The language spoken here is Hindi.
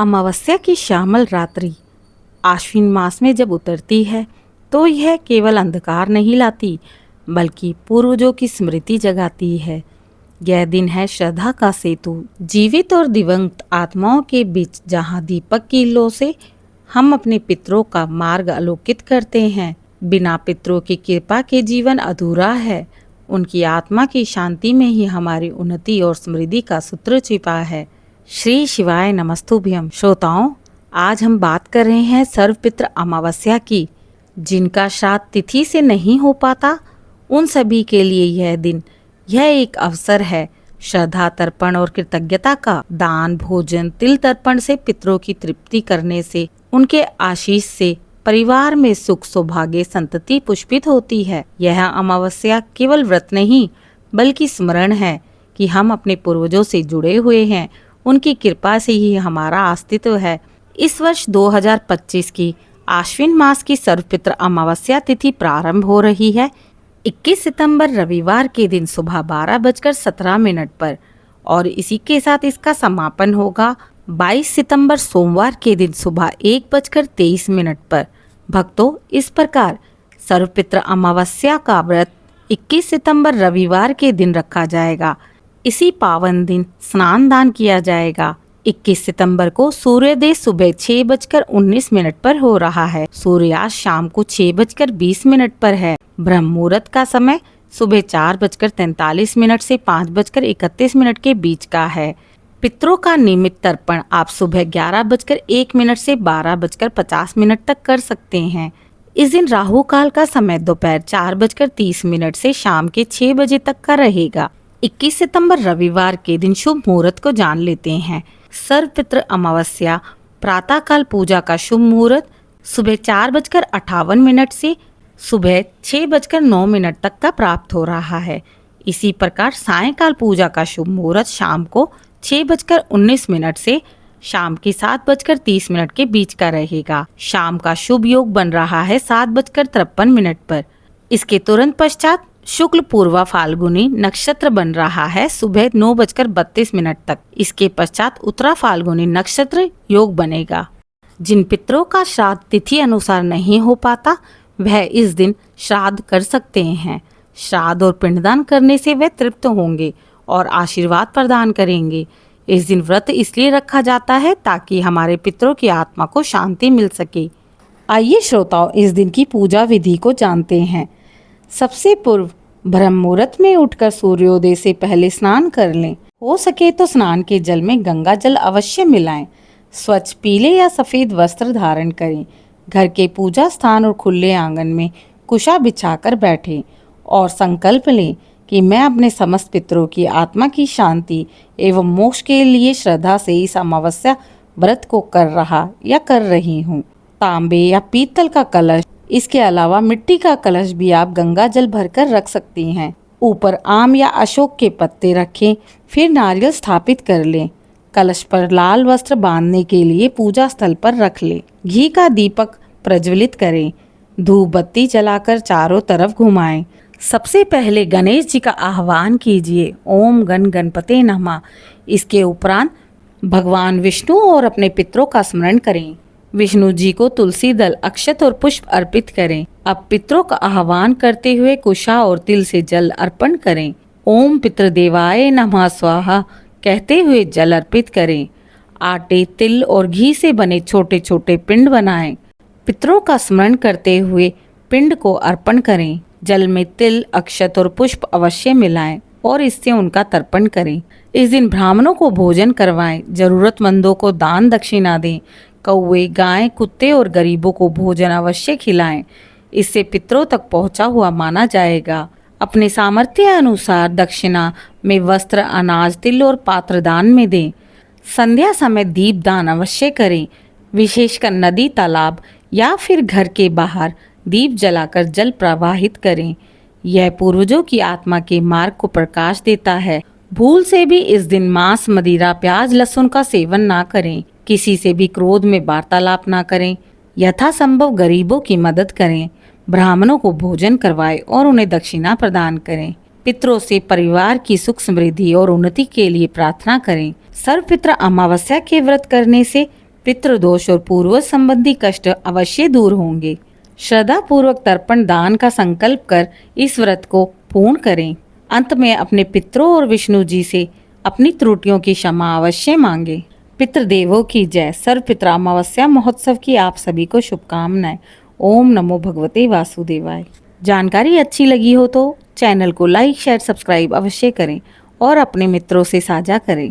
अमावस्या की श्यामल रात्रि आश्विन मास में जब उतरती है तो यह केवल अंधकार नहीं लाती बल्कि पूर्वजों की स्मृति जगाती है। यह दिन है श्रद्धा का सेतु, जीवित और दिवंगत आत्माओं के बीच, जहाँ दीपक की लो से हम अपने पितरों का मार्ग आलोकित करते हैं। बिना पितरों की कृपा के जीवन अधूरा है। उनकी आत्मा की शांति में ही हमारी उन्नति और समृद्धि का सूत्र छिपा है। श्री शिवाय नमस्तुभ्यम। श्रोताओं, आज हम बात कर रहे हैं सर्वपित्र अमावस्या की। जिनका श्राद्ध तिथि से नहीं हो पाता उन सभी के लिए यह एक अवसर है श्रद्धा तर्पण और कृतज्ञता का। दान, भोजन, तिल तर्पण से पितरों की तृप्ति करने से, उनके आशीष से परिवार में सुख, सौभाग्य, संतति पुष्पित होती है। यह अमावस्या केवल व्रत नहीं बल्कि स्मरण है कि हम अपने पूर्वजों से जुड़े हुए हैं। उनकी कृपा से ही हमारा अस्तित्व है। इस वर्ष 2025 की आश्विन मास की सर्वपित्र अमावस्या तिथि प्रारंभ हो रही है 21 सितंबर रविवार के दिन सुबह 12:17 पर, और इसी के साथ इसका समापन होगा 22 सितंबर सोमवार के दिन सुबह 1:23 पर। भक्तों, इस प्रकार सर्वपित्र अमावस्या का व्रत 21 सितंबर रविवार के दिन रखा जाएगा। इसी पावन दिन स्नान दान किया जाएगा। 21 सितंबर को सूर्योदय सुबह 6:19 पर हो रहा है। सूर्यास्त शाम को 6:20 पर है। ब्रह्म मुहूर्त का समय सुबह 4:43 से 5:31 के बीच का है। पितरों का नियमित तर्पण आप सुबह 11:01 से 12:50 तक कर सकते हैं। इस दिन राहु काल का समय दोपहर 4:30 से शाम के 6 बजे तक का रहेगा। 21 सितंबर रविवार के दिन शुभ मुहूर्त को जान लेते हैं। सर्वपित्र अमावस्या प्रातःकाल पूजा का शुभ मुहूर्त सुबह 4:58 से सुबह 6:09 तक का प्राप्त हो रहा है। इसी प्रकार सायंकाल पूजा का शुभ मुहूर्त शाम को 6:19 से शाम के 7:30 के बीच का रहेगा। शाम का शुभ योग बन रहा है 7:53 पर। इसके तुरंत पश्चात शुक्ल पूर्वा फाल्गुनी नक्षत्र बन रहा है सुबह 9:32 तक। इसके पश्चात उत्तरा फाल्गुनी नक्षत्र योग बनेगा। जिन पितरों का श्राद्ध तिथि अनुसार नहीं हो पाता वह इस दिन श्राद्ध कर सकते हैं। श्राद्ध और पिंडदान करने से वे तृप्त होंगे और आशीर्वाद प्रदान करेंगे। इस दिन व्रत इसलिए रखा जाता है ताकि हमारे पितरों की आत्मा को शांति मिल सके। आइए श्रोताओं, इस दिन की पूजा विधि को जानते हैं। सबसे पूर्व ब्रह्म मुहूर्त में उठकर सूर्योदय से पहले स्नान कर लें। हो सके तो स्नान के जल में गंगा जल अवश्य मिलाएं। स्वच्छ पीले या सफेद वस्त्र धारण करें। घर के पूजा स्थान और खुले आंगन में कुशा बिछाकर बैठें और संकल्प लें कि मैं अपने समस्त पितरों की आत्मा की शांति एवं मोक्ष के लिए श्रद्धा से इस अमावस्या व्रत को कर रही हूँ। तांबे या पीतल का कलश, इसके अलावा मिट्टी का कलश भी आप गंगा जल भरकर रख सकती हैं। ऊपर आम या अशोक के पत्ते रखें, फिर नारियल स्थापित कर लें। कलश पर लाल वस्त्र बांधने के लिए पूजा स्थल पर रख लें। घी का दीपक प्रज्वलित करें। धूप बत्ती जलाकर चारों तरफ घुमाएं। सबसे पहले गणेश जी का आह्वान कीजिए, ओम गण गणपते नमः। इसके उपरांत भगवान विष्णु और अपने पितरों का स्मरण करें। विष्णु जी को तुलसी दल, अक्षत और पुष्प अर्पित करें। अब पितरों का आह्वान करते हुए कुशा और तिल से जल अर्पण करें। ओम पितृदेवाय नमः स्वाहा कहते हुए जल अर्पित करें। आटे, तिल और घी से बने छोटे छोटे पिंड बनाएं। पितरों का स्मरण करते हुए पिंड को अर्पण करें। जल में तिल, अक्षत और पुष्प अवश्य मिलाएं और इससे उनका तर्पण करें। इस दिन ब्राह्मणों को भोजन करवाएं। जरूरतमंदों को दान दक्षिणा दें। कौवे, गाय, कुत्ते और गरीबों को भोजन अवश्य खिलाएं। इससे पितरों तक पहुंचा हुआ माना जाएगा। अपने सामर्थ्य अनुसार दक्षिणा में वस्त्र, अनाज, तिल और पात्र दान में दें। संध्या समय दीप दान अवश्य करें। विशेषकर नदी, तालाब या फिर घर के बाहर दीप जलाकर जल प्रवाहित करें। यह पूर्वजों की आत्मा के मार्ग को प्रकाश देता है। भूल से भी इस दिन मांस, मदिरा, प्याज, लहसुन का सेवन ना करें। किसी से भी क्रोध में वार्तालाप ना करें। यथासंभव गरीबों की मदद करें। ब्राह्मणों को भोजन करवाएं और उन्हें दक्षिणा प्रदान करें। पितरों से परिवार की सुख, समृद्धि और उन्नति के लिए प्रार्थना करें। सर्वपित्र अमावस्या के व्रत करने से पितृदोष और पूर्वज संबंधी कष्ट अवश्य दूर होंगे। श्रद्धा पूर्वक तर्पण दान का संकल्प कर इस व्रत को पूर्ण करें। अंत में अपने पितरों और विष्णु जी से अपनी त्रुटियों की क्षमा अवश्य मांगे। पितृदेवों की जय। सर्व पितरामावस्या महोत्सव की आप सभी को शुभकामनाएं। ओम नमो भगवते वासुदेवाय। जानकारी अच्छी लगी हो तो चैनल को लाइक शेयर सब्सक्राइब अवश्य करें और अपने मित्रों से साझा करें।